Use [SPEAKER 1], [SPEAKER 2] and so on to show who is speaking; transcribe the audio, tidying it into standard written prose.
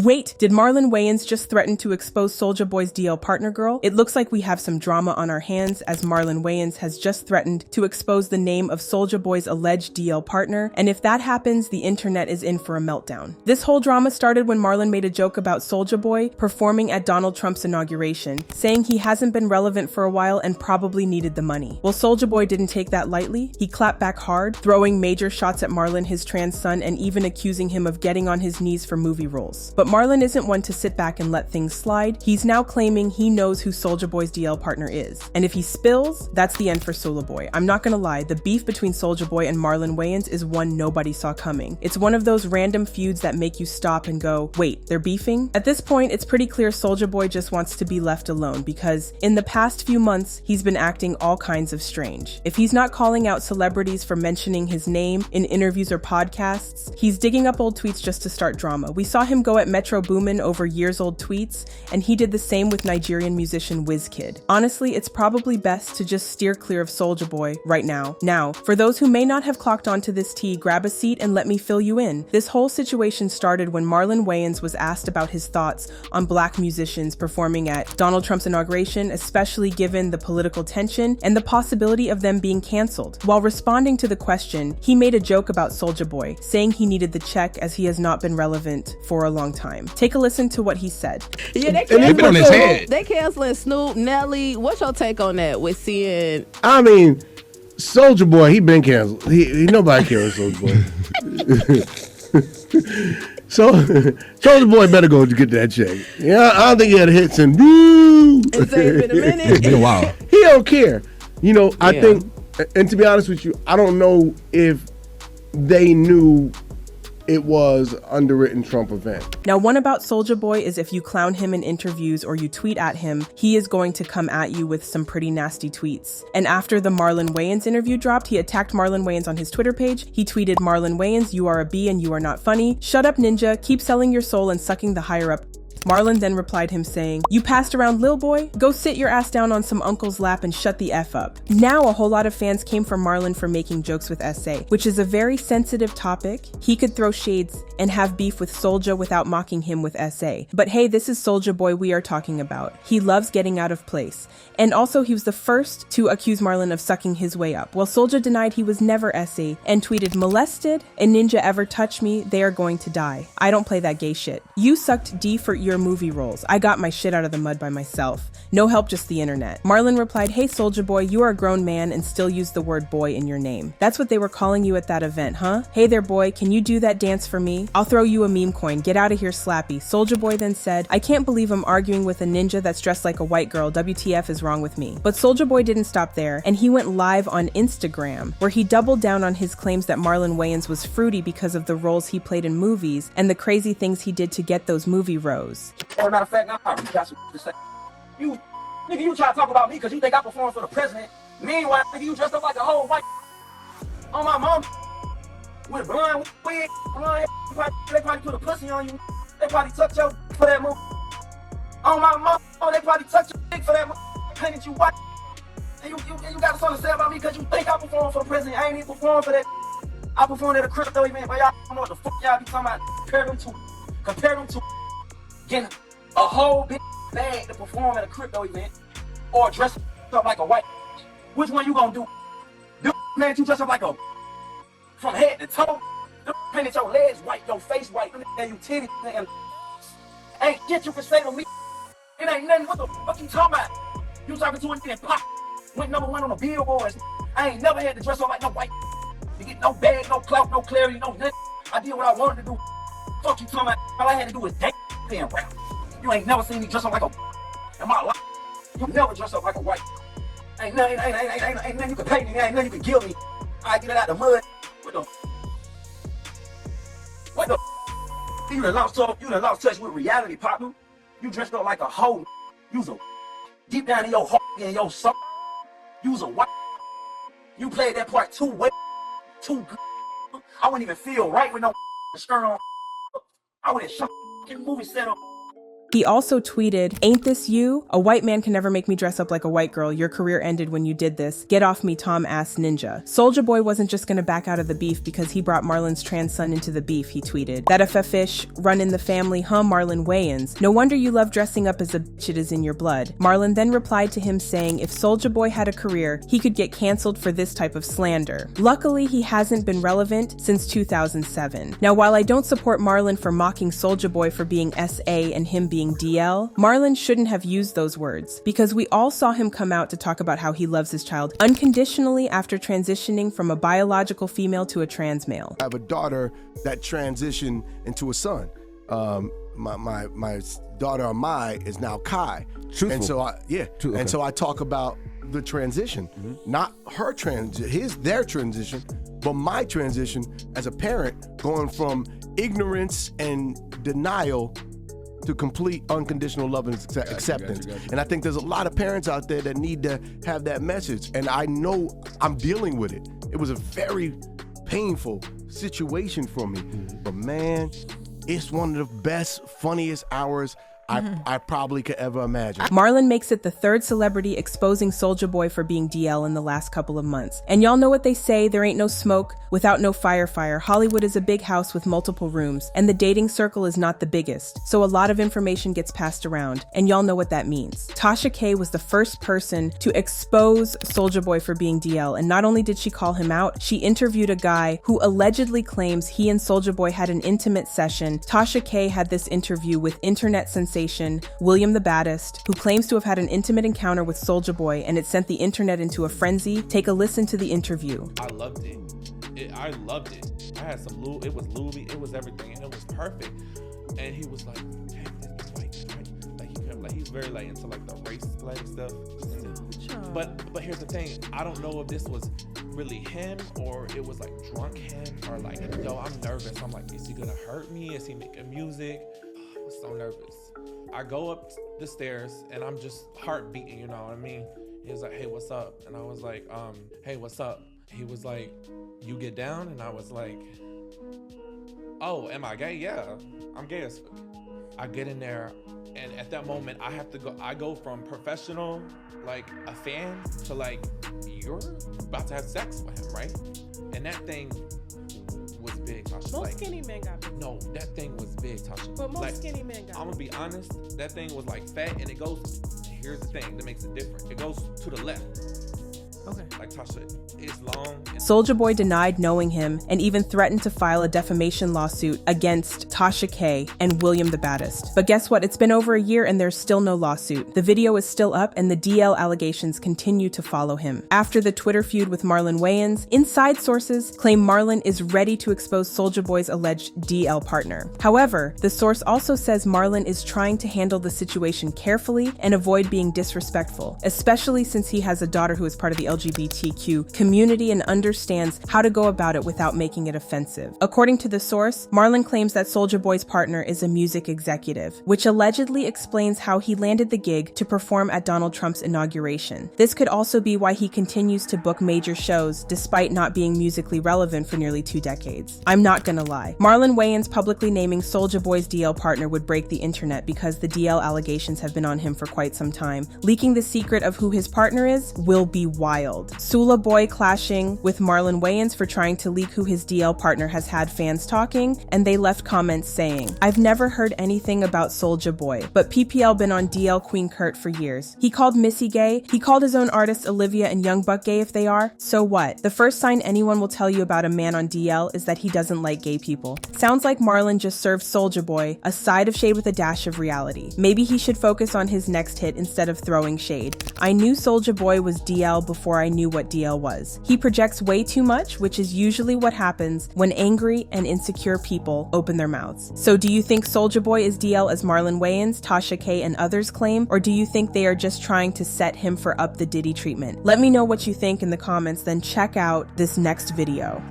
[SPEAKER 1] Wait, did Marlon Wayans just threaten to expose Soulja Boy's DL partner girl? It looks like we have some drama on our hands, as Marlon Wayans has just threatened to expose the name of Soulja Boy's alleged DL partner, and if that happens, the internet is in for a meltdown. This whole drama started when Marlon made a joke about Soulja Boy performing at Donald Trump's inauguration, saying he hasn't been relevant for a while and probably needed the money. Well, Soulja Boy didn't take that lightly. He clapped back hard, throwing major shots at Marlon, his trans son, and even accusing him of getting on his knees for movie roles. But Marlon isn't one to sit back and let things slide. He's now claiming he knows who Soulja Boy's DL partner is. And if he spills, that's the end for Soulja Boy. I'm not gonna lie, the beef between Soulja Boy and Marlon Wayans is one nobody saw coming. It's one of those random feuds that make you stop and go, wait, they're beefing? At this point, it's pretty clear Soulja Boy just wants to be left alone, because in the past few months, he's been acting all kinds of strange. If he's not calling out celebrities for mentioning his name in interviews or podcasts, he's digging up old tweets just to start drama. We saw him go at Metro Boomin over years-old tweets, and he did the same with Nigerian musician Wizkid. Honestly, it's probably best to just steer clear of Soulja Boy right now. Now, for those who may not have clocked onto this tea, grab a seat and let me fill you in. This whole situation started when Marlon Wayans was asked about his thoughts on black musicians performing at Donald Trump's inauguration, especially given the political tension and the possibility of them being canceled. While responding to the question, he made a joke about Soulja Boy, saying he needed the check as he has not been relevant for a long time. Take a listen to what he said.
[SPEAKER 2] Yeah, they canceling Snoop, Nelly. What's your take on that with seeing?
[SPEAKER 3] I mean, Soulja Boy, he been canceled. He nobody cares Soulja Boy. So Soulja Boy better go to get that check. Yeah, I don't think he had hits and woo.
[SPEAKER 2] It's been a minute.
[SPEAKER 4] It's been a while.
[SPEAKER 3] He don't care. You know, I think, and to be honest with you, I don't know if they knew it was underwritten Trump event.
[SPEAKER 1] Now, one about Soulja Boy is if you clown him in interviews or you tweet at him, he is going to come at you with some pretty nasty tweets. And after the Marlon Wayans interview dropped, he attacked Marlon Wayans on his Twitter page. He tweeted, "Marlon Wayans, you are a B and you are not funny. Shut up, ninja. Keep selling your soul and sucking the higher up." Marlon then replied him saying, "You passed around Lil Boy? Go sit your ass down on some uncle's lap and shut the F up." Now a whole lot of fans came for Marlon for making jokes with SA, which is a very sensitive topic. He could throw shades and have beef with Soulja without mocking him with SA. But hey, this is Soulja Boy we are talking about. He loves getting out of place. And also he was the first to accuse Marlon of sucking his way up. Well, Soulja denied he was never SA and tweeted, "Molested? A ninja ever touch me, they are going to die. I don't play that gay shit. You sucked D for your movie roles. I got my shit out of the mud by myself. No help, just the internet." Marlon replied, "Hey Soulja Boy, you are a grown man and still use the word boy in your name. That's what they were calling you at that event, huh? Hey there boy, can you do that dance for me? I'll throw you a meme coin. Get out of here, Slappy." Soulja Boy then said, "I can't believe I'm arguing with a ninja that's dressed like a white girl. WTF is wrong with me." But Soulja Boy didn't stop there, and he went live on Instagram, where he doubled down on his claims that Marlon Wayans was fruity because of the roles he played in movies and the crazy things he did to get those movie roles.
[SPEAKER 5] As a matter of fact, now I got some to say. You try to talk about me because you think I performed for the president. Meanwhile, nigga, you dressed up like a whole white on my mom with blonde wig, blonde. They probably put a pussy on you. They probably tucked your for that move. On my mom, they probably tucked your dick for that move. Painted you white. And you got something to say about me because you think I performed for the president. I ain't even performed for that. I performed at a crypto event, but y'all don't know what the fuck y'all be talking about. Compare them to getting a whole big bag to perform at a crypto event or dress up like a white. Which one you gonna do? Man, you dress up like a from head to toe. Painted your legs white, your face white, and you titties and ain't shit you can say to me. It ain't nothing. What the fuck you talking about? You talking to a nigga pop. Went #1 on the billboards. I ain't never had to dress up like no white. You get no bag, no clout, no clarity, no nothing. I did what I wanted to do. Fuck you talking about? All I had to do was dance and rap. You ain't never seen me dress up like a in my life. You never dress up like a white. Ain't nothing you can pay me, ain't nothing you can give me. I get it out the mud. What the you done lost touch with reality, partner. You dressed up like a hoe. You's a deep down in your heart and your soul. You's a white. You played that part too well, too good. I wouldn't even feel right with no skirt on. I would have shot movie set up.
[SPEAKER 1] He also tweeted, "Ain't this you? A white man can never make me dress up like a white girl. Your career ended when you did this. Get off me, Tom ass ninja." Soulja Boy wasn't just gonna back out of the beef because he brought Marlon's trans son into the beef, he tweeted. "That a fish run in the family, huh, Marlon Wayans? No wonder you love dressing up as a bitch, it is in your blood." Marlon then replied to him saying if Soulja Boy had a career, he could get canceled for this type of slander. Luckily, he hasn't been relevant since 2007. Now, while I don't support Marlon for mocking Soulja Boy for being SA and him being DL, Marlon shouldn't have used those words because we all saw him come out to talk about how he loves his child unconditionally after transitioning from a biological female to a trans male.
[SPEAKER 4] I have a daughter that transitioned into a son. My daughter Amai is now Kai.
[SPEAKER 3] Truthful.
[SPEAKER 4] And so and so I talk about the transition, not her their transition, but my transition as a parent, going from ignorance and denial to complete unconditional love and acceptance. Gotcha. And I think there's a lot of parents out there that need to have that message. And I know I'm dealing with it. It was a very painful situation for me. But man, it's one of the best, funniest hours I probably could ever imagine.
[SPEAKER 1] Marlon makes it the third celebrity exposing Soulja Boy for being DL in the last couple of months. And y'all know what they say, there ain't no smoke without no fire. Hollywood is a big house with multiple rooms, and the dating circle is not the biggest. So a lot of information gets passed around, and y'all know what that means. Tasha K was the first person to expose Soulja Boy for being DL, and not only did she call him out, she interviewed a guy who allegedly claims he and Soulja Boy had an intimate session. Tasha K had this interview with internet sensation William the Baddest, who claims to have had an intimate encounter with Soulja Boy, and it sent the internet into a frenzy. Take a listen to the interview.
[SPEAKER 6] I loved it. I loved it. I had some Louis, it was Louis, it was everything, and it was perfect. And he was like, "Hey, this white." Like he kept like he's very like into like the race like stuff. But here's the thing, I don't know if this was really him or it was like drunk him or like, yo, I'm nervous. I'm like, is he gonna hurt me? Is he making music? I was so nervous. I go up the stairs and I'm just heart beating, you know what I mean? He was like, "Hey, what's up?" And I was like, "Hey, what's up?" He was like, "You get down?" And I was like, "Oh, am I gay? Yeah, I'm gay as fuck." I get in there, and at that moment, I go from professional, like a fan, to like, you're about to have sex with him, right? And that thing was big, Tasha.
[SPEAKER 7] Most skinny men got big.
[SPEAKER 6] No, that thing was big, Tasha.
[SPEAKER 7] But most skinny men got
[SPEAKER 6] I'm gonna be honest, that thing was like fat, and it goes, here's the thing that makes it different. It goes to the left.
[SPEAKER 7] Okay.
[SPEAKER 6] Like Tasha, it's long.
[SPEAKER 1] Soulja Boy denied knowing him and even threatened to file a defamation lawsuit against Tasha K and William the Baddest. But guess what? It's been over a year and there's still no lawsuit. The video is still up and the DL allegations continue to follow him. After the Twitter feud with Marlon Wayans, inside sources claim Marlon is ready to expose Soulja Boy's alleged DL partner. However, the source also says Marlon is trying to handle the situation carefully and avoid being disrespectful, especially since he has a daughter who is part of the LGBTQ community and understands how to go about it without making it offensive. According to the source, Marlon claims that Soulja Boy's partner is a music executive, which allegedly explains how he landed the gig to perform at Donald Trump's inauguration. This could also be why he continues to book major shows despite not being musically relevant for nearly 2 decades. I'm not gonna lie, Marlon Wayans publicly naming Soulja Boy's DL partner would break the internet because the DL allegations have been on him for quite some time. Leaking the secret of who his partner is will be wild. Soulja Boy clashing with Marlon Wayans for trying to leak who his DL partner has had fans talking, and they left comments saying, "I've never heard anything about Soulja Boy, but PPL been on DL Queen Kurt for years. He called Missy gay, he called his own artists Olivia and Young Buck gay if they are. So what? The first sign anyone will tell you about a man on DL is that he doesn't like gay people." Sounds like Marlon just served Soulja Boy a side of shade with a dash of reality. Maybe he should focus on his next hit instead of throwing shade. I knew Soulja Boy was DL before I knew what DL was. He projects way too much, which is usually what happens when angry and insecure people open their mouths. So do you think Soulja Boy is DL as Marlon Wayans, Tasha K, and others claim, or do you think they are just trying to set him for up the Diddy treatment? Let me know what you think in the comments, then check out this next video.